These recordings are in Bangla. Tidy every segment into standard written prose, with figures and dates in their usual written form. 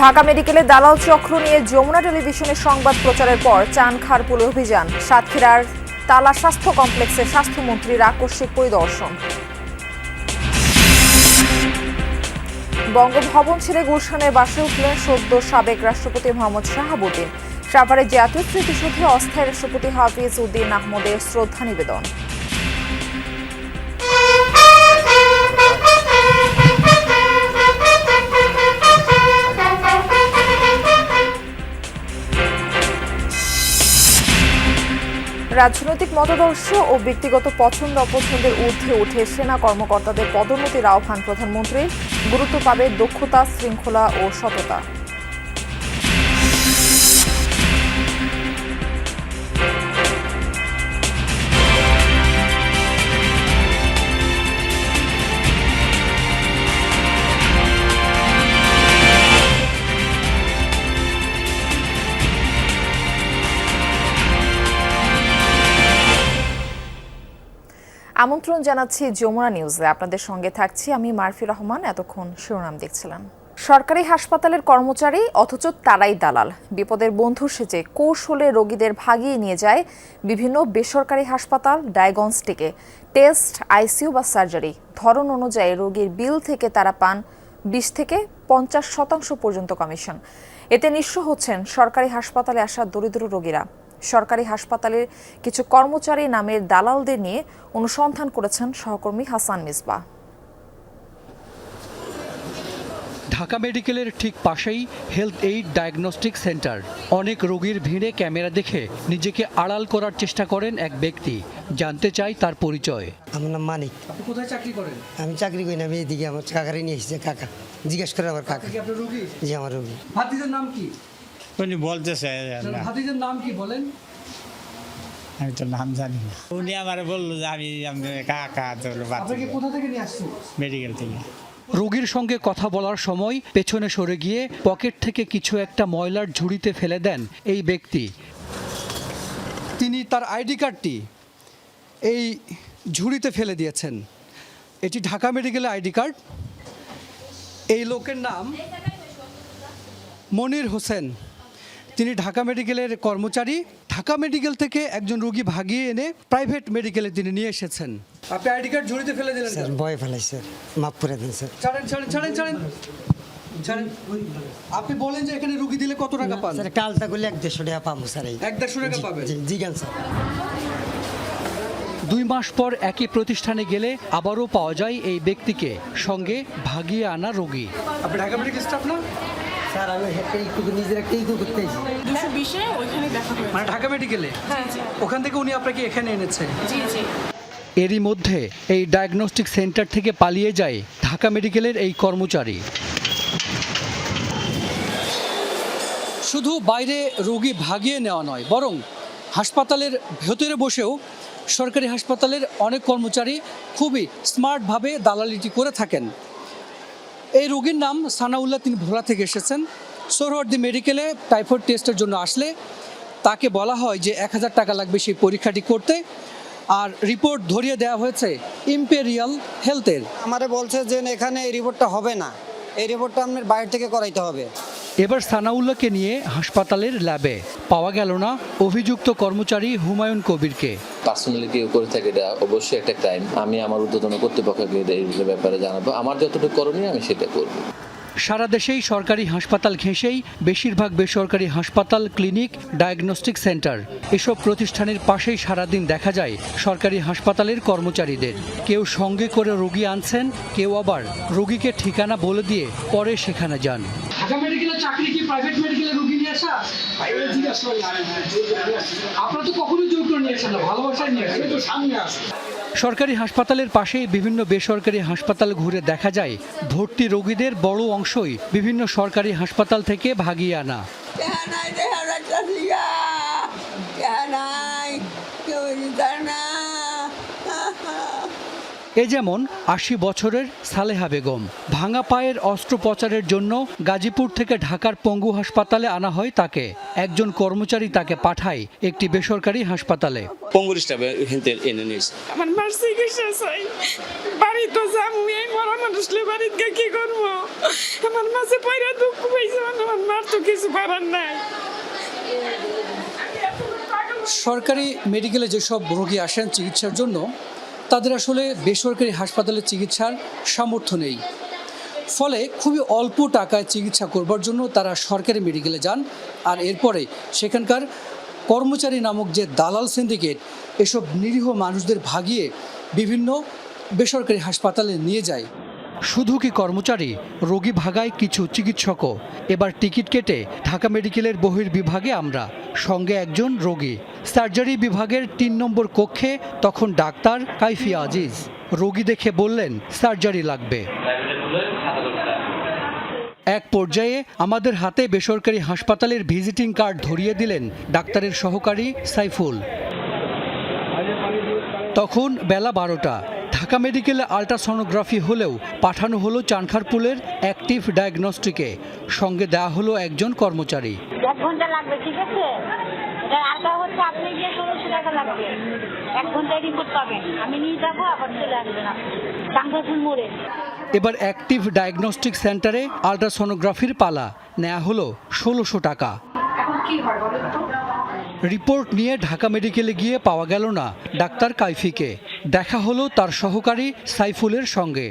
ঢাকা মেডিকেলে দালাল চক্র নিয়ে যমুনা টেলিভিশনের সংবাদ প্রচারের পর চানখারপুলে অভিযান। সাতক্ষীরার তালা স্বাস্থ্য কমপ্লেক্সে স্বাস্থ্যমন্ত্রীর আকস্মিক পরিদর্শন। বঙ্গভবন ছেড়ে গুলশানের বাসায় উঠলেন সদ্য সাবেক রাষ্ট্রপতি মোহাম্মদ শাহাবুদ্দিন। সাভারে জাতীয় স্মৃতিসৌধে অস্থায়ী রাষ্ট্রপতি হাফিজ উদ্দিন আহমদের শ্রদ্ধা নিবেদন। রাজনৈতিক মতাদর্শ ও ব্যক্তিগত পছন্দ অপছন্দের ঊর্ধ্বে উঠে সেনা কর্মকর্তাদের পদোন্নতির আহ্বান প্রধানমন্ত্রীর। গুরুত্ব পাবে দক্ষতা, শৃঙ্খলা ও সততা। আমন্ত্রণ জানাচ্ছি যমুনা নিউজে। আপনাদের সঙ্গে থাকছি আমি মারফি রহমান। এতক্ষণ শিরোনাম দেখছিলেন। সরকারি হাসপাতালের কর্মচারী অথচ তারাই দালাল। বিপদের বন্ধু সেজে কৌশলে রোগীদের ভাগিয়ে নিয়ে যায় বিভিন্ন বেসরকারি হাসপাতাল, ডায়াগনস্টিকে, টেস্ট, আইসিইউ বা সার্জারি। ধরন অনুযায়ী রোগীর বিল থেকে তারা পান 20 থেকে 50% পর্যন্ত কমিশন। এতে নিঃস্ব হচ্ছেন সরকারি হাসপাতালে আসা দরিদ্র রোগীরা। সরকারি হাসপাতালের কিছু কর্মচারী নামের দালালদের নিয়ে অনুসন্ধান করেছেন সহকর্মী হাসান মিসবাহ। ঢাকা মেডিকেলের ঠিক পাশেই হেলথ এইড ডায়াগনস্টিক সেন্টার। অনেক রোগীর ভিড়ে ক্যামেরা দেখে নিজেকে আড়াল করার চেষ্টা করেন এক ব্যক্তি। জানতে চাই তার পরিচয়। আমার নাম মানিক। আপনি কোথায় চাকরি করেন? আমি চাকরি করি না, আমি এদিকে আমার কাকারে নিয়ে এসেছি। কাকা জিজ্ঞেস করে আমার কাকা। আপনার রোগী? জি, আমার রোগী। ভাতিজার নাম কি? উনি বলতেছে ভাতিজার নাম কি বলেন? আমি তো নাম জানি না। উনি আমার বললো যে আমি কাকা আপনাকে কোথা থেকে নিয়ে আসছেন? মেডিকেল থেকে। রোগীর সঙ্গে কথা বলার সময় পেছনে সরে গিয়ে পকেট থেকে কিছু একটা ময়লার ঝুড়িতে ফেলে দেন এই ব্যক্তি। তিনি তার আইডি কার্ডটি এই ঝুড়িতে ফেলে দিয়েছেন। এটি ঢাকা মেডিকেলের আইডি কার্ড। এই লোকের নাম মনির হোসেন। তিনি ঢাকা মেডিকেলের কর্মচারী। ঢাকা মেডিকেল থেকে একজন রোগী ভাগিয়ে এনে প্রাইভেট মেডিকেলে তিনি নিয়ে এসেছেন। আপনি আইডি কার্ড ঝুড়িতে ফেলে দিলেন? স্যার ভয় ফেলাই স্যার, মাফ করে দিন স্যার। ছাড়েন ছাড়েন ছাড়েন ছাড়েন ছাড়েন। আপনি বলেন যে এখানে রোগী দিলে কত টাকা পান? স্যার কালটা করলে 150 টাকা পাবো স্যার। 150 টাকা পাবেন? জি গান স্যার। 2 মাস পর একই প্রতিষ্ঠানে গেলে আবারও পাওয়া যায় এই ব্যক্তিকে, সঙ্গে ভাগিয়ে আনা রোগী। আপনি ঢাকা মেডিকেল স্টাফ না? স্যার আমি একটু নিজের একটা ইকো করতে এসেছি। 220-এ ওইখানে দেখা হয়েছে। মানে ঢাকা মেডিকেলে? হ্যাঁ জি। ওখান থেকে উনি আপনাকে এখানে এনেছে? জি জি। এরই মধ্যে এই ডায়াগনস্টিক সেন্টার থেকে পালিয়ে যায় ঢাকা মেডিকেলের এই কর্মচারী। শুধু বাইরে রোগী ভাগিয়ে নেওয়া নয়, বরং হাসপাতালের ভেতরে বসেও সরকারি হাসপাতালের অনেক কর্মচারী খুবই স্মার্টভাবে দালালিটি করে থাকেন। এই রোগীর নাম সানাউল্লাহ। তিনি ভোলা থেকে এসেছেন। সোহরাওয়ার্দী মেডিকেলে টাইফয়েড টেস্টের জন্য আসলে তাকে বলা হয় যে 1000 টাকা লাগবে সেই পরীক্ষাটি করতে, আর রিপোর্ট ধরিয়ে দেওয়া হয়েছে ইম্পেরিয়াল হেলথের। আমারে বলছে যে এখানে এই রিপোর্টটা হবে না, এই রিপোর্টটা আপনার বাইরে থেকে করাইতে হবে। এবার সানাউল্লাহকে নিয়ে হাসপাতালের ল্যাবে পাওয়া গেল না অভিযুক্ত কর্মচারী হুমায়ুন কবিরকে। পার্সোনালি কেউ করে থাকে এটা অবশ্যই একটা ক্রাইম। আমি আমার ঊর্ধ্বতন কর্তৃপক্ষকে এই ব্যাপারে জানাবো। আমার যতটুকু করণীয় আমি সেটা করব। সারা দেশেই সরকারি হাসপাতাল ঘেঁষেই বেশিরভাগ বেসরকারি হাসপাতাল, ক্লিনিক, ডায়াগনস্টিক সেন্টার। এসব প্রতিষ্ঠানের পাশেই সারাদিন দেখা যায় সরকারি হাসপাতালের কর্মচারীদের। কেউ সঙ্গে করে রোগী আনছেন, কেউ আবার রোগীকে ঠিকানা বলে দিয়ে পরে সেখানে যান। ঢাকা মেডিকেলের চাকরি কি প্রাইভেট মেডিকেলে রোগী নিয়ে আসা? আপনারা তো কখনোই জোর করে নিয়ে আসেন না, ভালোবাসায় নিয়ে আসেন। তো সামনে আসেন। সরকারি হাসপাতালের পাশেই বিভিন্ন বেসরকারি হাসপাতাল ঘুরে দেখা যায় ভর্তি রোগীদের বড় অংশই বিভিন্ন সরকারি হাসপাতাল থেকে ভাগিয়ে আনা। এ যেমন ৮০ বছরের সালেহা বেগম। ভাঙা পায়ের অস্ত্রোপচারের জন্য গাজীপুর থেকে ঢাকার পঙ্গু হাসপাতালে আনা হয় তাকে। একজন কর্মচারী তাকে পাঠায় একটি বেসরকারি হাসপাতালে। পঙ্গুর স্টাফে এনে নিয়েছে। আমার মার চিকিৎসা চাই, বাড়ি তো যাবো, এই মরা মানুষলে বাড়িতে কি করবো? আমার মাঝে পয়রা দুঃখ পাইছে, আমার মার তো কিছু করার নাই। সরকারি মেডিকেলে যেসব রোগী আসেন চিকিৎসার জন্য, তাদের আসলে বেসরকারি হাসপাতালে চিকিৎসার সামর্থ্য নেই। ফলে খুবই অল্প টাকায় চিকিৎসা করবার জন্য তারা সরকারি মেডিকেলে যান, আর এরপরে সেখানকার কর্মচারী নামক যে দালাল সিন্ডিকেট এসব নিরীহ মানুষদের ভাগিয়ে বিভিন্ন বেসরকারি হাসপাতালে নিয়ে যায়। শুধু কি কর্মচারী, রোগী ভাগায় কিছু চিকিৎসকও। এবার টিকিট কেটে ঢাকা মেডিকেলের বহির্বিভাগে আমরা, সঙ্গে একজন রোগী। সার্জারি বিভাগের ৩ নম্বর কক্ষে তখন ডাক্তার কাইফি আজিজ। রোগী দেখে বললেন সার্জারি লাগবে। এক পর্যায়ে আমাদের হাতে বেসরকারি হাসপাতালের ভিজিটিং কার্ড ধরিয়ে দিলেন ডাক্তারের সহকারী সাইফুল। তখন বেলা 12টা। ঢাকা মেডিকেলে আল্ট্রাসনোগ্রাফি হলেও পাঠানো হলো চানখারপুলের অ্যাক্টিভ ডায়াগনস্টিকে। সঙ্গে দেওয়া হলো একজন কর্মচারী। 1 ঘন্টা লাগবে, ঠিক আছে? এটা আলটা হচ্ছে আপনি গিয়ে 1600 টাকা লাগবে। 1 ঘন্টায় রিপোর্ট পাবেন, আমি নিয়ে যাবো, আবার চলে আসবেন আপনি চানখারপুল মোড়ে। এবার অ্যাক্টিভ ডায়াগনস্টিক সেন্টারে আল্ট্রাসনোগ্রাফির পালা। নেওয়া হলো 1600 টাকা। রিপোর্ট নিয়ে ঢাকা মেডিকেলে গিয়ে পাওয়া গেল না ডাক্তার কাইফিকে। দেখা হলো তার সহকারী সাইফুলের সঙ্গে।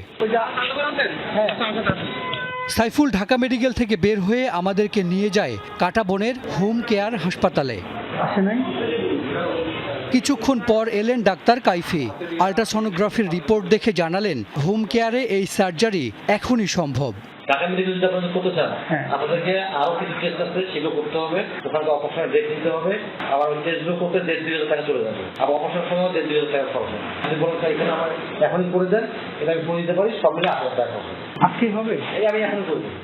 সাইফুল ঢাকা মেডিকেল থেকে বের হয়ে আমাদেরকে নিয়ে যায় কাটাবনের হোম কেয়ার হাসপাতালে। কিছুক্ষণ পর এলেন ডাক্তার কাইফি। আল্ট্রাসনোগ্রাফির রিপোর্ট দেখে জানালেন হোম কেয়ারে এই সার্জারি এখনই সম্ভব। ঢাকা মেডিকেল যদি আপনারা করতে চান, আপনাদেরকে আরো কিছু টেস্ট আছে, সেগুলো করতে হবে। ওখানে অপারেশনের ডেট নিতে হবে, আবার ওই টেস্টগুলো করতে 1.5-2 টাকা চলে যাবে। আবার অপারেশনের সময় 1.5-2 টাকা খরচ হবে। যদি বলেন এখানে আমার এখনই করে দেন, এটা আমি করে দিতে পারি, সব মিলে 8,000 টাকা খরচ হবে। আজকেই হবে? এই আমি এখনই করে দিই।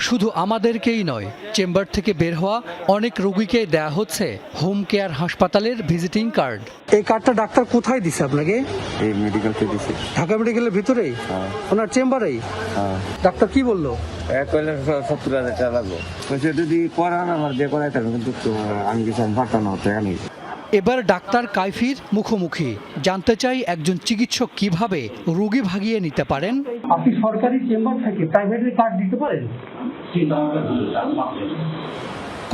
শুধু আমাদেরকেই নয়, চেম্বার থেকে বের হওয়া অনেক রোগীকে দেয়া হচ্ছে হোম কেয়ার হাসপাতালের ভিজিটিং কার্ড। এই কার্ডটা ডাক্তার কোথায় দিছে আপনাকে? এই মেডিকেল থেকে দিছে। ঢাকা মেডিকেলের ভিতরেই? ওনার চেম্বারেই? ডাক্তার কি বললো? 70,000 টাকা লাগবে। যদি করান আমার যে করাই থাকবে, কিন্তু আমি কিছু পাঠানো হতো এখানে। এবার ডাক্তার কাইফির মুখোমুখি। জানতে চাই একজন চিকিৎসক কিভাবে রোগী ভাগিয়ে নিতে পারেন। আপনি সরকারি চেম্বার থেকে প্রাইভেটের কার্ড দিতে পারেন?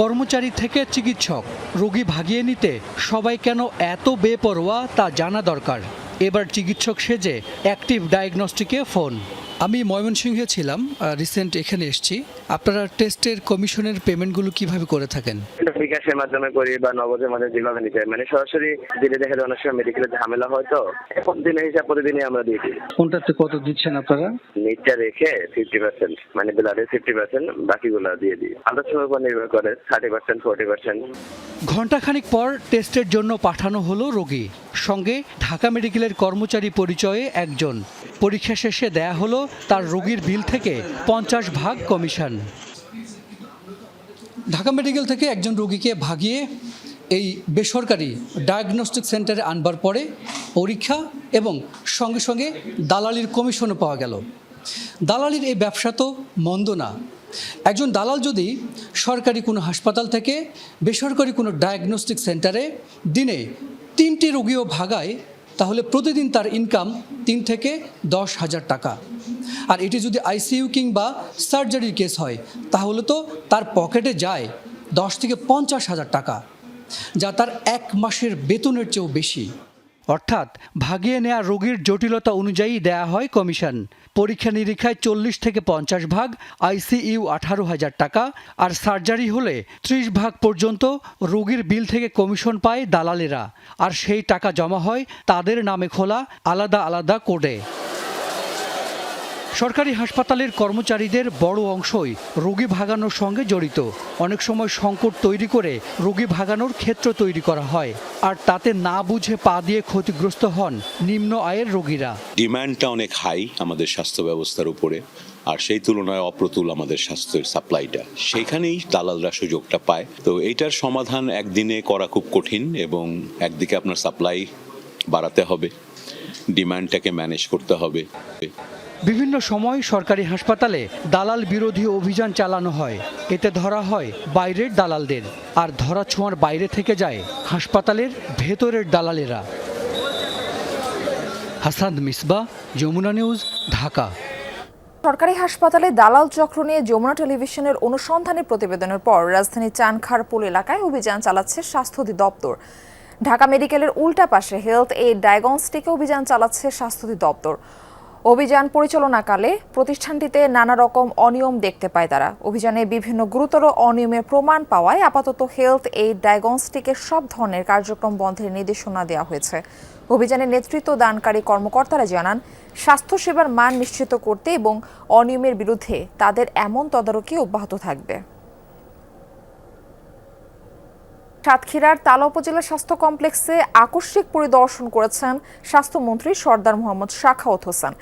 কর্মচারী থেকে চিকিৎসক, রোগী ভাগিয়ে নিতে সবাই কেন এত বেপরোয়া তা জানা দরকার। এবার চিকিৎসক সেজে অ্যাক্টিভ ডায়াগনস্টিকে ফোন। আমি ময়মনসিংহে ছিলাম, রিসেন্ট এখানে এসেছি। আপনারা টেস্টের কমিশনের পেমেন্টগুলো কিভাবে করে থাকেন? বিকাশের মাধ্যমে করি বা নগদের মাধ্যমে যেভাবে নিতে হয়, মানে সরাসরি দিলে দেখা যায় অনেক সময় মেডিকেলে ঝামেলা হয়, তো এখন দিনের হিসাব প্রতিদিনই আমরা দিয়ে দিই। কোনটাতে কত দিচ্ছেন আপনারা? নিটটা রেখে 50%, মানে ব্লাডের 50%, বাকিগুলো দিয়ে দিই। আলোচনার উপর নির্ভর করে 30%, 40%। ঘণ্টাখানিক পর টেস্টের জন্য পাঠানো হলো রোগী। সঙ্গে ঢাকা মেডিকেলের কর্মচারী পরিচয়ে একজন। পরীক্ষা শেষে দেয়া হলো তার রোগীর বিল থেকে 50 ভাগ কমিশন। ঢাকা মেডিকেল থেকে একজন রোগীকে ভাগিয়ে এই বেসরকারি ডায়াগনস্টিক সেন্টারে আনবার পরে পরীক্ষা এবং সঙ্গে সঙ্গে দালালির কমিশনও পাওয়া গেল। দালালির এই ব্যবসা তো মন্দ না। একজন দালাল যদি সরকারি কোনো হাসপাতাল থেকে বেসরকারি কোনো ডায়াগনস্টিক সেন্টারে দিনে 3টি রোগীও ভাগায়, তাহলে প্রতিদিন তার ইনকাম 3 থেকে 10,000 টাকা। আর এটি যদি আইসিইউ কিংবা সার্জারির কেস হয়, তাহলে তো তার পকেটে যায় 10 থেকে 50,000 টাকা, যা তার 1 মাসের বেতনের চেয়েও বেশি। অর্থাৎ ভাগিয়ে নেওয়া রোগীর জটিলতা অনুযায়ী দেয়া হয় কমিশন। পরীক্ষা নিরীক্ষায় 40 থেকে 50 ভাগ, আইসিইউ 18,000 টাকা, আর সার্জারি হলে 30 ভাগ পর্যন্ত রোগীর বিল থেকে কমিশন পায় দালালেরা। আর সেই টাকা জমা হয় তাদের নামে খোলা আলাদা আলাদা কোডে। সরকারি হাসপাতালের কর্মচারীদের বড় অংশই রোগী ভাগানোর সঙ্গে জড়িত। অনেক সময় সংকট তৈরি করে রোগী ভাগানোর ক্ষেত্র তৈরি করা হয়, আর তাতে না বুঝে পা দিয়ে ক্ষতিগ্রস্ত হন নিম্ন আয়ের রোগীরা। ডিমান্ডটা অনেক হাই আমাদের স্বাস্থ্য ব্যবস্থার উপরে, আর সেই তুলনায় অপ্রতুল আমাদের স্বাস্থ্যের সাপ্লাইটা। সেইখানেই দালালরা সুযোগটা পায়। তো এইটার সমাধান একদিনে করা খুব কঠিন, এবং একদিকে আপনার সাপ্লাই বাড়াতে হবে, ডিমান্ডটাকে ম্যানেজ করতে হবে। বিভিন্ন সময় সরকারি হাসপাতালে দালাল বিরোধী অভিযান চালানো হয়। এতে ধরা হয় বাইরের দালালদের, আর ধরা ছোঁয়ার বাইরে থেকে যায় হাসপাতালের ভেতরের দালালেরা। হাসান মিসবাহ, যমুনা নিউজ, ঢাকা। সরকারি হাসপাতালে দালাল চক্র নিয়ে যমুনা টেলিভিশনের অনুসন্ধানী প্রতিবেদনের পর রাজধানীর চানখারপুল এলাকায় অভিযান চালাচ্ছে স্বাস্থ্য অধিদপ্তর। ঢাকা মেডিকেলের উল্টা পাশে হেলথ এইড ডায়াগনস্টিকে অভিযান চালাচ্ছে স্বাস্থ্য অধিদপ্তর। অভিযান পরিচালনাকালে প্রতিষ্ঠানটিতে নানা রকম অনিয়ম দেখতে পায় তারা। অভিযানে বিভিন্ন গুরুতর অনিয়মের প্রমাণ পাওয়ায় আপাতত হেলথ এইড ডায়াগনস্টিকের সব ধরনের কার্যক্রম বন্ধের নির্দেশনা দেওয়া হয়েছে। অভিযানে নেতৃত্ব দানকারী কর্মকর্তারা জানান, স্বাস্থ্যসেবার মান নিশ্চিত করতে এবং অনিয়মের বিরুদ্ধে তাদের এমন তদারকি অব্যাহত থাকবে। সাতক্ষীরার তালা উপজেলা স্বাস্থ্য কমপ্লেক্সে আকস্মিক পরিদর্শন করেছেন স্বাস্থ্যমন্ত্রী সর্দার মোহাম্মদ সাখাওয়াত হোসেন।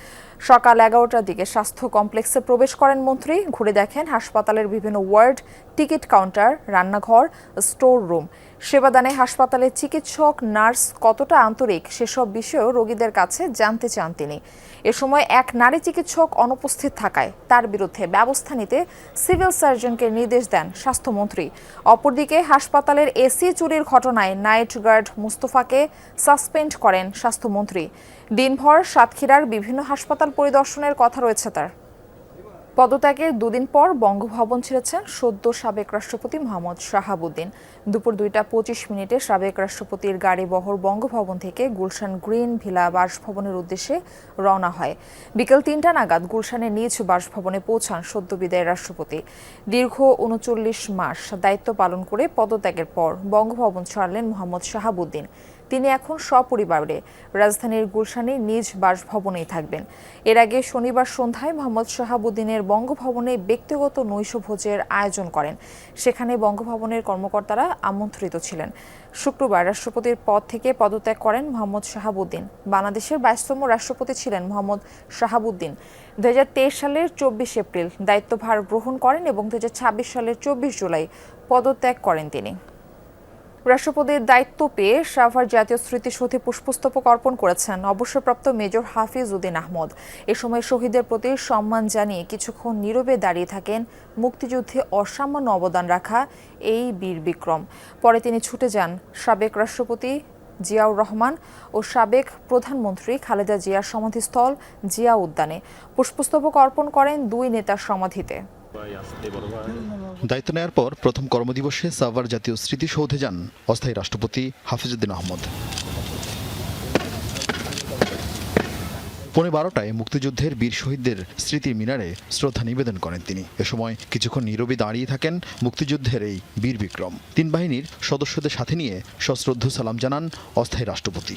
সকাল 11টার দিকে স্বাস্থ্য কমপ্লেক্সে প্রবেশ করেন মন্ত্রী। ঘুরে দেখেন হাসপাতালের বিভিন্ন ওয়ার্ড, টিকিট কাউন্টার, রান্নাঘর, স্টোর রুম। সেবাদানে হাসপাতালের চিকিৎসক, নার্স কতটা আন্তরিক সেসব বিষয়েও রোগীদের কাছে জানতে চান তিনি। এ সময় এক নারী চিকিৎসক অনুপস্থিত থাকায় তার বিরুদ্ধে ব্যবস্থা নিতে সিভিল সার্জনকে নির্দেশ দেন স্বাস্থ্যমন্ত্রী। অপরদিকে হাসপাতালের এসি চুরির ঘটনায় নাইট গার্ড মুস্তফাকে সাসপেন্ড করেন স্বাস্থ্যমন্ত্রী। দিনভর সাতক্ষীরার বিভিন্ন হাসপাতাল পরিদর্শনের কথা রয়েছে তার। পদত্যাগের দুদিন পর বঙ্গভবন ছেড়েছেন সদ্য সাবেক রাষ্ট্রপতি মোহাম্মদ শাহাবুদ্দিন। দুপুর 2:25 সাবেক রাষ্ট্রপতির গাড়ি বহর বঙ্গভবন থেকে গুলশান গ্রিন ভিলা বাসভবনের উদ্দেশ্যে রওনা হয়। বিকেল 3টা নাগাদ গুলশানের নিজ বাসভবনে পৌঁছান সদ্য বিদায়ী রাষ্ট্রপতি। দীর্ঘ 39 মাস দায়িত্ব পালন করে পদত্যাগের পর বঙ্গভবন ছাড়লেন মোহাম্মদ শাহাবুদ্দিন। তিনি এখন সপরিবারে রাজধানীর গুলশানে নিজ বাসভবনেই থাকবেন। এর আগে শনিবার সন্ধ্যায় মোহাম্মদ শাহাবুদ্দিনের বঙ্গভবনে ব্যক্তিগত নৈশভোজের আয়োজন করেন। সেখানে বঙ্গভবনের কর্মকর্তারা আমন্ত্রিত ছিলেন। শুক্রবার রাষ্ট্রপতির পদ থেকে পদত্যাগ করেন মোহাম্মদ শাহাবুদ্দিন। বাংলাদেশের 22তম রাষ্ট্রপতি ছিলেন মোহাম্মদ শাহাবুদ্দিন। 2023 সালের 24 এপ্রিল দায়িত্বভার গ্রহণ করেন এবং 2026 সালের 24 জুলাই পদত্যাগ করেন তিনি। রাষ্ট্রপতির দায়িত্ব পেয়ে সাভার জাতীয় স্মৃতিসৌধে পুষ্পস্তবক অর্পণ করেছেন অবসরপ্রাপ্ত মেজর হাফিজ উদ্দিন আহমদ। এ সময় শহীদদের প্রতি সম্মান জানিয়ে কিছুক্ষণ নীরবে দাঁড়িয়ে থাকেন মুক্তিযুদ্ধে অসামান্য অবদান রাখা এই বীর বিক্রম। পরে তিনি ছুটে যান সাবেক রাষ্ট্রপতি জিয়াউর রহমান ও সাবেক প্রধানমন্ত্রী খালেদা জিয়ার সমাধিস্থল জিয়া উদ্যানে। পুষ্পস্তবক অর্পণ করেন দুই নেতার সমাধিতে। দায়িত্ব নেয়ার পর প্রথম কর্মদিবসে সাভার জাতীয় স্মৃতিসৌধে যান অস্থায়ী রাষ্ট্রপতি হাফিজ উদ্দিন আহমদ। 12:15 মুক্তিযুদ্ধের বীর শহীদদের স্মৃতির মিনারে শ্রদ্ধা নিবেদন করেন তিনি। এ সময় কিছুক্ষণ নীরবে দাঁড়িয়ে থাকেন মুক্তিযুদ্ধের এই বীর বিক্রম। 3 বাহিনীর সদস্যদের সাথে নিয়ে সশ্রদ্ধ সালাম জানান অস্থায়ী রাষ্ট্রপতি।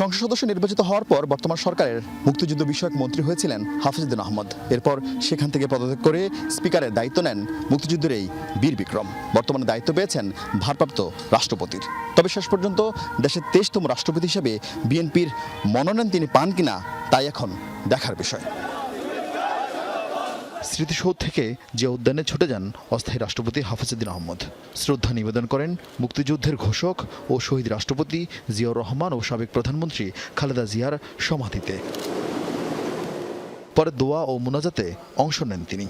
সংসদ সদস্য নির্বাচিত হওয়ার পর বর্তমান সরকারের মুক্তিযুদ্ধ বিষয়ক মন্ত্রী হয়েছিলেন হাফিজ উদ্দিন আহমদ। এরপর সেখান থেকে পদত্যাগ করে স্পিকারের দায়িত্ব নেন মুক্তিযুদ্ধের এই বীর বিক্রম। বর্তমানে দায়িত্ব পেয়েছেন ভারপ্রাপ্ত রাষ্ট্রপতির। তবে শেষ পর্যন্ত দেশের 23তম রাষ্ট্রপতি হিসেবে বিএনপির মনোনয়ন তিনি পান কিনা তাই এখন দেখার বিষয়। স্মৃতিসৌধ থেকে যে উদ্যানে ছুটে যান অস্থায়ী রাষ্ট্রপতি হাফিজ উদ্দিন আহমদ। শ্রদ্ধা নিবেদন করেন মুক্তিযুদ্ধের ঘোষক ও শহীদ রাষ্ট্রপতি জিয়াউর রহমান ও সাবেক প্রধানমন্ত্রী খালেদা জিয়ার সমাধিতে। পরে দোয়া ও মুনাজাতে অংশ নেন তিনি।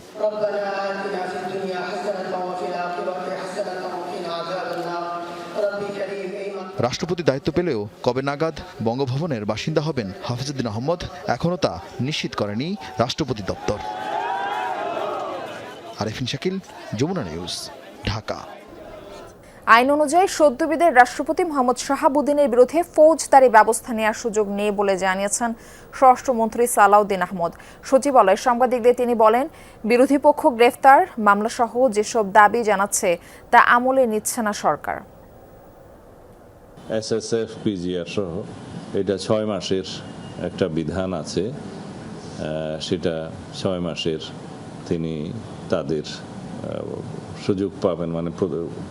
রাষ্ট্রপতি দায়িত্ব পেলেও কবে নাগাদ বঙ্গভবনের বাসিন্দা হবেন হাফিজ উদ্দিন আহমদ এখনও তা নিশ্চিত করেনি রাষ্ট্রপতি দপ্তর। আরেফিন শাকিল, যমুনা নিউজ, ঢাকা। আইন অনুযায়ী সদ্যবিদায়ী রাষ্ট্রপতি মোহাম্মদ শাহাবুদ্দিনের বিরুদ্ধে ফৌজদারি ব্যবস্থা নেওয়ার সুযোগ নেই বলে জানিয়েছেন স্বরাষ্ট্রমন্ত্রী সালাউদ্দিন আহমদ। সচিবালয়ে সাংবাদিকদের তিনি বলেন, বিরোধী পক্ষ গ্রেফতার মামলাসহ যেসব দাবি জানাচ্ছে তা আমলে নিচ্ছে না সরকার। SSF PGR সহ এটা 6 মাসের একটা বিধান আছে, সেটা 6 মাসের তিনি তাদের সুযোগ পাবেন, মানে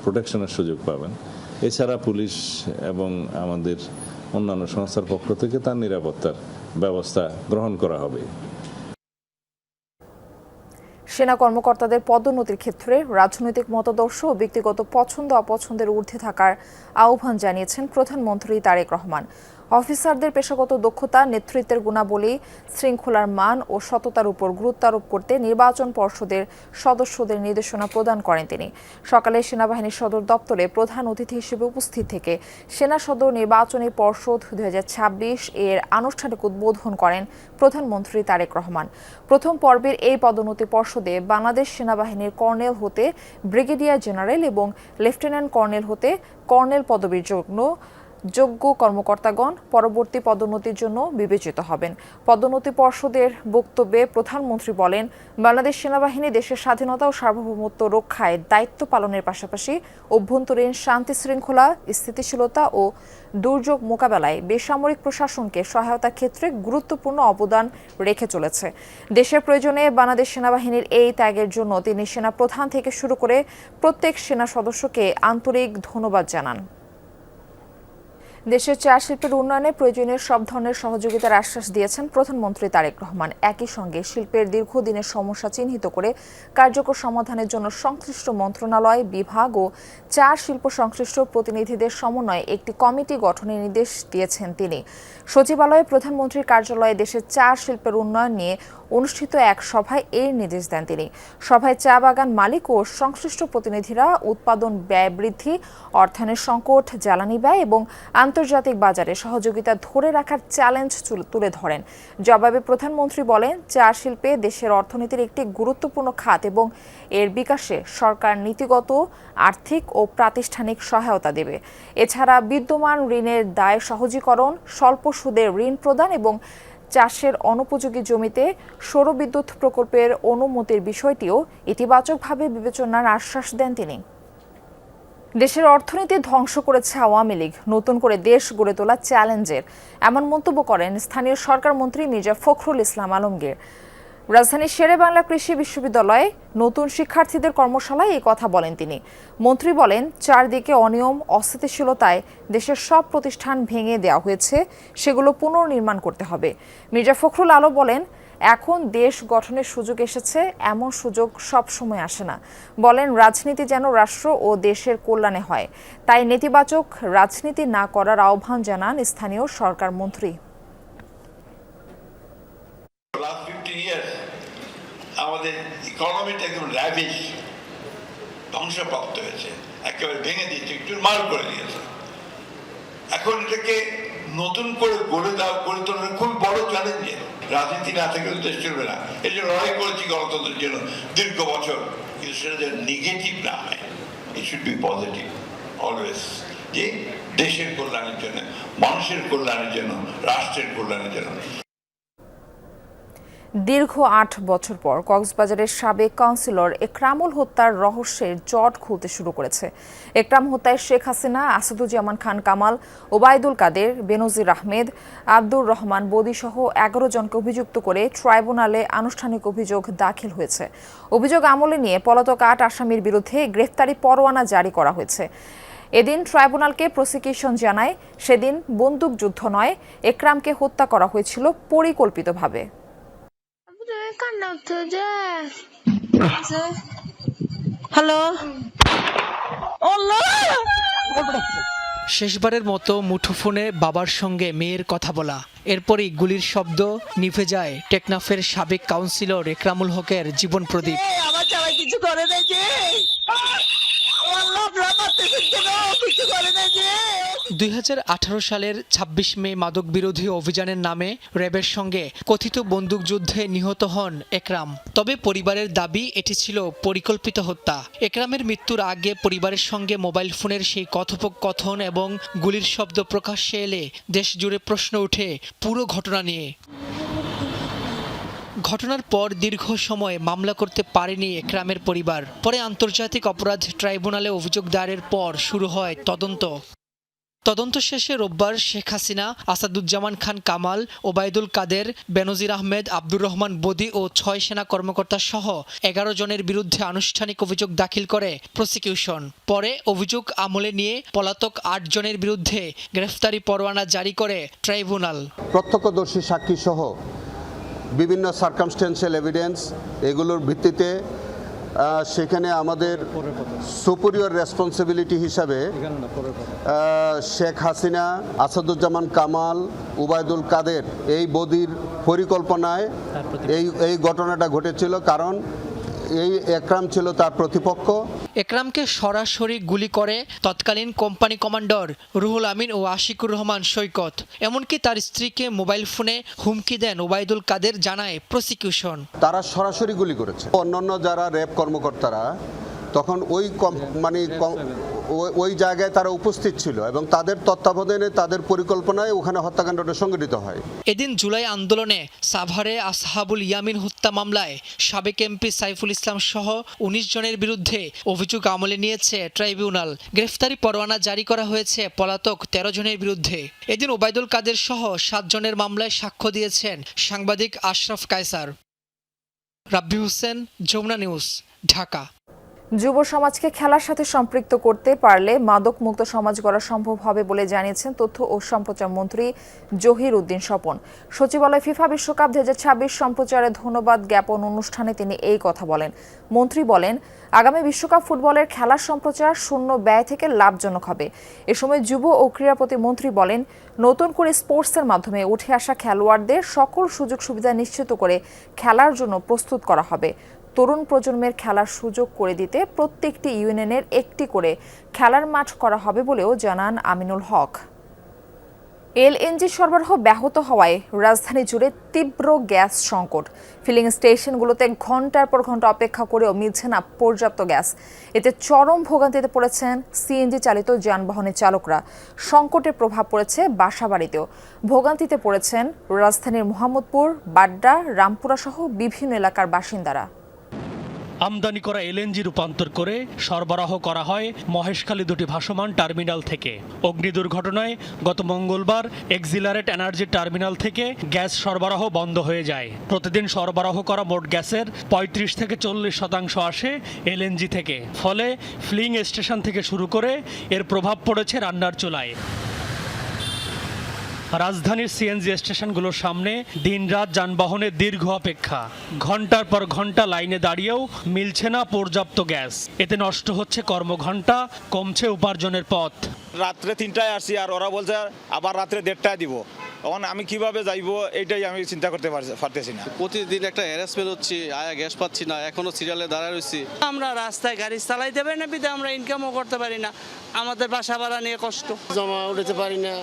প্রোটেকশনের সুযোগ পাবেন। এছাড়া পুলিশ এবং আমাদের অন্যান্য সংস্থার পক্ষ থেকে তার নিরাপত্তার ব্যবস্থা গ্রহণ করা হবে। সেনা কর্মকর্তাদের পদোন্নতির ক্ষেত্রে রাজনৈতিক মতাদর্শ ও ব্যক্তিগত পছন্দ অপছন্দের ঊর্ধ্বে থাকার আহ্বান জানিয়েছেন প্রধানমন্ত্রী তারেক রহমান। অফিসারদের পেশাগত দক্ষতা, নেতৃত্বের গুণাবলী, শৃঙ্খলার মান ও সততার উপর গুরুত্ব আরোপ করতে নির্বাচন পর্ষদের সদস্যদের নির্দেশনা প্রদান করেন তিনি। সকালে সেনাবাহিনীর সদর দপ্তরে প্রধান অতিথি হিসেবে উপস্থিত থেকে সেনা সদর নির্বাচনী পর্ষদ 2026 এর আনুষ্ঠানিক উদ্বোধন করেন প্রধানমন্ত্রী তারেক রহমান। প্রথম পর্বের এই পদোন্নতি পর্ষদে বাংলাদেশ সেনাবাহিনীর কর্নেল হতে ব্রিগেডিয়ার জেনারেল এবং লেফটেন্যান্ট কর্নেল হতে কর্নেল পদবীর যোগ্য কর্মকর্তাগণ পরবর্তী পদোন্নতির জন্য বিবেচিত হবেন। পদোন্নতি পর্ষদের বক্তব্যে প্রধানমন্ত্রী বলেন, বাংলাদেশ সেনাবাহিনী দেশের স্বাধীনতা ও সার্বভৌমত্ব রক্ষায় দায়িত্ব পালনের পাশাপাশি অভ্যন্তরীণ শান্তি শৃঙ্খলা, স্থিতিশীলতা ও দুর্যোগ মোকাবেলায় বেসামরিক প্রশাসনকে সহায়তার ক্ষেত্রে গুরুত্বপূর্ণ অবদান রেখে চলেছে। দেশের প্রয়োজনে বাংলাদেশ সেনাবাহিনীর এই ত্যাগের জন্য তিনি সেনা প্রধান থেকে শুরু করে প্রত্যেক সেনা সদস্যকে আন্তরিক ধন্যবাদ জানান। দেশের চা শিল্পের উন্নয়নে প্রয়োজনীয় সব ধরনের সহযোগিতার আশ্বাস দিয়েছেন প্রধানমন্ত্রী তারেক রহমান। একই সঙ্গে শিল্পের দীর্ঘদিনের সমস্যা চিহ্নিত করে কার্যকর সমাধানের জন্য সংশ্লিষ্ট মন্ত্রণালয়, বিভাগ ও চা শিল্প সংশ্লিষ্ট প্রতিনিধিদের সমন্বয়ে একটি কমিটি গঠনের নির্দেশ দিয়েছেন তিনি। সচিবালয়ে প্রধানমন্ত্রীর কার্যালয়ে দেশের চা শিল্পের উন্নয়ন নিয়ে অনুষ্ঠিত এক সভায় এর নির্দেশ দেন তিনি। সভায় চা বাগান মালিক ও সংশ্লিষ্ট প্রতিনিধিরা উৎপাদন ব্যয় বৃদ্ধি, অর্থায়নের সংকট, জ্বালানি ব্যয় এবং আন্তর্জাতিক বাজারে সহযোগিতা ধরে রাখার চ্যালেঞ্জ তুলে ধরেন। জবাবে প্রধানমন্ত্রী বলেন, চা শিল্পে দেশের অর্থনীতির একটি গুরুত্বপূর্ণ খাত এবং এর বিকাশে সরকার নীতিগত, আর্থিক ও প্রাতিষ্ঠানিক সহায়তা দেবে। এছাড়া বিদ্যমান ঋণের দায় সহজীকরণ, স্বল্প সুদে ঋণ প্রদান এবং চাষের অনুপযোগী জমিতে সৌরবিদ্যুৎ প্রকল্পের অনুমতির বিষয়টিও ইতিবাচকভাবে বিবেচনার আশ্বাস দেন তিনি। দেশের অর্থনীতি ধ্বংস করেছে আওয়ামী লীগ, নতুন করে দেশ গড়ে তোলা চ্যালেঞ্জের, এমন মন্তব্য করেন স্থানীয় সরকার মন্ত্রী মির্জা ফখরুল ইসলাম আলমগীর। রাজধানীর শেরেবাংলা কৃষি বিশ্ববিদ্যালয়ে নতুন শিক্ষার্থীদের কর্মশালায় এই কথা বলেন তিনি। মন্ত্রী বলেন, চারদিকে অনিয়ম, অস্থিতিশীলতায় দেশের সব প্রতিষ্ঠান ভেঙে দেওয়া হয়েছে, সেগুলো পুনর্নির্মাণ করতে হবে। মির্জা ফখরুল আলম বলেন, এখন দেশ গঠনের সুযোগ এসেছে, এমন সুযোগ সব সময় আসে না। বলেন, রাজনীতি যেন রাষ্ট্র ও দেশের কল্যাণে হয়, তাই নেতিবাচক রাজনীতি না করার আহ্বান জানান স্থানীয় সরকার মন্ত্রী। আমাদের ইকোনমিটা একদম র্যাভিশ, ধ্বংসপ্রাপ্ত হয়েছে, একেবারে ভেঙে দিয়েছে, একটু মার করে দিয়েছে। এখন এটাকে নতুন করে গড়ে তোলার খুব বড় চ্যালেঞ্জের। রাজনীতি না থেকে দেশ চলবে না, এই জন্য লড়াই করেছি গণতন্ত্রের জন্য দীর্ঘ বছর, কিন্তু সেটা যেন নেগেটিভ না হয়, it should be positive always, যে দেশের কল্যাণের জন্য, মানুষের কল্যাণের জন্য, রাষ্ট্রের কল্যাণের জন্য। দীর্ঘ 8 বছর পর কক্সবাজারের সাবেক কাউন্সিলর একরামুল হত্যার রহস্যের জট খুলতে শুরু করেছে। একরাম হত্যায় শেখ হাসিনা, আসাদুজ্জামান খান কামাল, ওবায়দুল কাদের, বেনজির আহমেদ, আব্দুর রহমান বদি সহ 11 জনকে অভিযুক্ত করে ট্রাইব্যুনালে আনুষ্ঠানিক অভিযোগ দাখিল হয়েছে। অভিযোগ আমলে নিয়ে পলাতক 8 আসামির বিরুদ্ধে গ্রেফতারি পরোয়ানা জারি করা হয়েছে। এদিন ট্রাইব্যুনালকে প্রসিকিউশন জানায়, সেদিন বন্দুকযুদ্ধ নয়, একরামকে হত্যা করা হয়েছিল পরিকল্পিতভাবে। হ্যালো, শেষবারের মতো মুঠোফোনে বাবার সঙ্গে মেয়ের কথা বলা, এরপরই গুলির শব্দ, নিভে যায় টেকনাফের সাবেক কাউন্সিলর একরামুল হকের জীবন প্রদীপ। আমার সবাই কিছু করে নাই যে 2018 সালের 26 মে মাদক বিরোধী অভিযানের নামে র্যাবের সঙ্গে কথিত বন্দুকযুদ্ধে নিহত হন একরাম। তবে পরিবারের দাবি এটি ছিল পরিকল্পিত হত্যা। একরামের মৃত্যুর আগে পরিবারের সঙ্গে মোবাইল ফোনের সেই কথোপকথন এবং গুলির শব্দ প্রকাশ্যে এলে দেশ জুড়ে প্রশ্ন ওঠে পুরো ঘটনা নিয়ে। ঘটনার পর দীর্ঘ সময় মামলা করতে পারেনি একরামের পরিবার। পরে আন্তর্জাতিক অপরাধ ট্রাইব্যুনালে অভিযোগ দায়েরের পর শুরু হয় তদন্ত। তদন্ত শেষে রোববার শেখ হাসিনা, আসাদুজ্জামান খান কামাল, ওবায়দুল কাদের, বেনজির আহমেদ, আব্দুর রহমান বদি ও 6 সেনা কর্মকর্তা সহ 11 জনের বিরুদ্ধে আনুষ্ঠানিক অভিযোগ দাখিল করে প্রসিকিউশন। পরে অভিযোগ আমলে নিয়ে পলাতক 8 জনের বিরুদ্ধে গ্রেফতারি পরোয়ানা জারি করে ট্রাইব্যুনাল। প্রত্যক্ষদর্শী সাক্ষী সহ বিভিন্ন সার্কামস্টেন্সিয়াল এভিডেন্স এগুলোর ভিত্তিতে সেখানে আমাদের সুপিরিয়র রেসপন্সিবিলিটি হিসাবে শেখ হাসিনা, আসাদুজ্জামান কামাল, ওবায়দুল কাদের এই বদির পরিকল্পনায় এই ঘটনাটা ঘটেছিল, কারণ এই একরাম ছিল তার প্রতিপক্ষ। একরামকে সরাসরি গুলি করে তৎকালীন কোম্পানি কমান্ডার রুহুল আমিন ও আশিকুর রহমান সৈকত। এমনকি তার স্ত্রীকে মোবাইল ফোনে হুমকি দেন ওবায়দুল কাদের, জানায় প্রসিকিউশন। তারা সরাসরি গুলি করেছে। অন্যান্য যারা র্যাব কর্মকর্তারা তখন ওই জায়গায় তারা উপস্থিত ছিল এবং তাদের তত্ত্বাবধানে তাদের পরিকল্পনায় ওখানে হত্যাকাণ্ডটা সংঘটিত হয়। এদিন জুলাই আন্দোলনে সাভারে আসহাবুল ইয়ামিন হত্যা মামলায় সাবেক এমপি সাইফুল ইসলাম সহ 19 জনের বিরুদ্ধে অভিযোগ আমলে নিয়েছে ট্রাইব্যুনাল। গ্রেফতারি পরোয়ানা জারি করা হয়েছে পলাতক 13 জনের বিরুদ্ধে। এদিন ওবায়দুল কাদের সহ 7 জনের মামলায় সাক্ষ্য দিয়েছেন সাংবাদিক আশরাফ কায়সার। রাব্বি হোসেন, যমুনা নিউজ, ঢাকা। যুব সমাজকে খেলার সাথে সম্পৃক্ত করতে পারলে মাদক মুক্ত সমাজ গড়া সম্ভব হবে বলে জানিয়েছেন তথ্য ও সম্প্রচার মন্ত্রী জহির উদ্দিন স্বপন। সচিবালয় ফিফা বিশ্বকাপ 2026 সম্প্রচারে ধন্যবাদ জ্ঞাপন অনুষ্ঠানে তিনি এই কথা বলেন। মন্ত্রী বলেন, আগামী বিশ্বকাপ ফুটবলের খেলার সম্প্রচার শূন্য ব্যয় থেকে লাভজনক হবে। এ সময় যুব ও ক্রীড়া প্রতিমন্ত্রী বলেন, নতুন করে স্পোর্টসের মাধ্যমে উঠে আসা খেলোয়াড়দের সকল সুযোগ সুবিধা নিশ্চিত করে খেলার জন্য প্রস্তুত করা হবে। তরুণ প্রজন্মের খেলার সুযোগ করে দিতে প্রত্যেকটি ইউনিয়নের একটি করে খেলার মাঠ করা হবে বলেও জানান আমিনুল হক। এলএনজি সরবরাহ ব্যাহত হওয়ায় রাজধানী জুড়ে তীব্র গ্যাস সংকট। ফিলিং স্টেশনগুলোতে ঘন্টার পর ঘন্টা অপেক্ষা করেও মিলছে না পর্যাপ্ত গ্যাস। এতে চরম ভোগান্তিতে পড়েছেন সিএনজি চালিত যানবাহনের চালকরা। সংকটের প্রভাব পড়েছে বাসাবাড়িতেও। ভোগান্তিতে পড়েছেন রাজধানীর মোহাম্মদপুর, বাড্ডা, রামপুরা সহ বিভিন্ন এলাকার বাসিন্দারা। আমদানি করা এলএনজি রূপান্তর করে সরবরাহ করা হয় মহেশখালী দুটি ভাসমান টার্মিনাল থেকে। অগ্নি দুর্ঘটনায় গত মঙ্গলবার এক্সিলারেট এনার্জি টার্মিনাল থেকে গ্যাস সরবরাহ বন্ধ হয়ে যায়। প্রতিদিন সরবরাহ করা মোট গ্যাসের 35 থেকে 40% আসে এলএনজি থেকে। ফলে ফিলিং স্টেশন থেকে শুরু করে এর প্রভাব পড়েছে রান্নার চুলায়। রাজধানীর সিএনজি স্টেশনগুলোর সামনে দিনরাত যানবাহনের দীর্ঘ অপেক্ষা। ঘন্টার পর ঘন্টা লাইনে দাঁড়িয়েও মিলছে না পর্যাপ্ত গ্যাস। এতে নষ্ট হচ্ছে কর্মঘণ্টা, কমছে উপার্জনের পথ। রাত্রে 3টায় আসছি আর ওরা বলছে আবার রাত্রে 1:30টায় দিব। তখন আমি কিভাবে যাইবো এইটাই আমি চিন্তা করতে পারতেছি না। প্রতিদিন একটা হ্যারাসমেন্ট হচ্ছে, আয়া গ্যাস পাচ্ছি না, এখনো সিরিয়ালে দাঁড়ায় রয়েছি। আমরা রাস্তায় গাড়ি চালাইতে পারি না, বিধে আমরা ইনকামও করতে পারি না। আমাদের বাসা ভাড়া নিয়ে কষ্ট, জমা উঠাতে পারি না,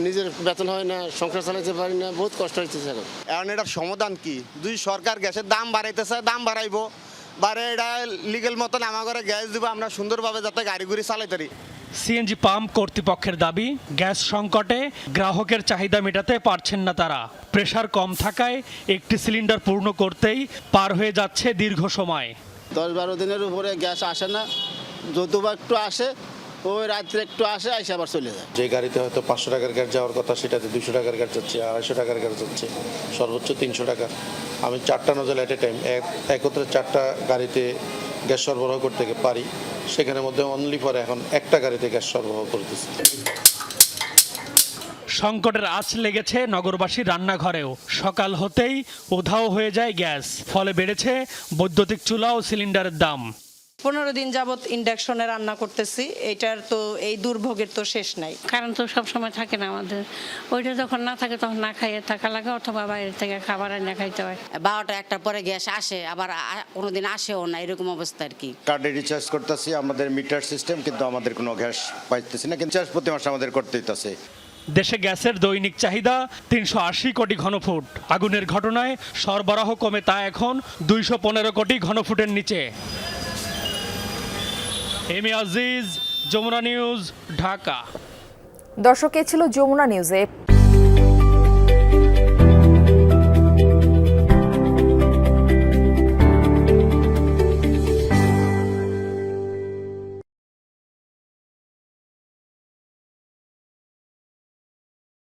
নিজের বেতন হয় না, সংসার চালাইতে পারি না, বহুত কষ্ট হচ্ছে স্যার। এখন এটার সমাধান কি? দুই সরকার গ্যাসের দাম বাড়াইতেছে, দাম বাড়াইবো, বাড়ে এটা লিগেল মতন আমার ঘরে গ্যাস দিব, আমরা সুন্দরভাবে যাতে গাড়ি ঘুরি চালাইতে পারি। সিএনজি পাম্প কর্তৃপক্ষের দাবি, গ্যাস সংকটে গ্রাহকের চাহিদা মেটাতে পারছেন না তারা। প্রেসার কম থাকায় একটি সিলিন্ডার পূর্ণ করতেই পার হয়ে যাচ্ছে দীর্ঘ সময়। 10-12 দিনের উপরে গ্যাস আসে না, যতবার একটু আসে ওই রাত্রে একটু আসে, আইসে আবার চলে যায়। যে গাড়িতে হয়তো 500 টাকার গ্যাস যাওয়ার কথা সেটাতে 200 টাকার গ্যাস যাচ্ছে, 250 টাকার গ্যাস যাচ্ছে, সর্বোচ্চ 300 টাকা। আমি 4টা নজল এট এ টাইম একত্রে 4টা গাড়িতে গ্যাস সরবরাহ করতে পারি, সেখানের মধ্যে অনলি পরে এখন একটা গাড়িতে গ্যাস সরবরাহ করতেছি। সংকটের আঁচ লেগেছে নগরবাসীর রান্নাঘরেও। সকাল হতেই উধাও হয়ে যায় গ্যাস, ফলে বেড়েছে বৈদ্যুতিক চুলা ও সিলিন্ডারের দাম। 15 দিন যাবত ইন্ডাকশনে রান্না করতেছি, এটার তো এই দুর্ভোগের তো শেষ নাই। কারণ তো সবসময় থাকে না আমাদের, ওইটা যখন না থাকে তখন না খাইয়ে থাকা লাগে, অথবা বাইরে থেকে খাবার এনে খাইতে হয়। 12টা-1টার পরে গ্যাস আসে, আবার কোনোদিন আসেও না, এরকম অবস্থা আর কি। কার্ডে রিচার্জ করতেছি, আমাদের মিটার সিস্টেম, কিন্তু আমাদের কোনো গ্যাস পাইতেছি না, কিন্তু চার্জ প্রতি মাসে আমাদের করতে হইতেছে। দেশে গ্যাসের দৈনিক চাহিদা 380 কোটি ঘনফুট। আগুনের ঘটনায় সরবরাহ কমে তা এখন 215 কোটি ঘনফুটের নিচে। এমি আজিজ, যমুনা নিউজ, ঢাকা। দর্শক, এ ছিল যমুনা নিউজে।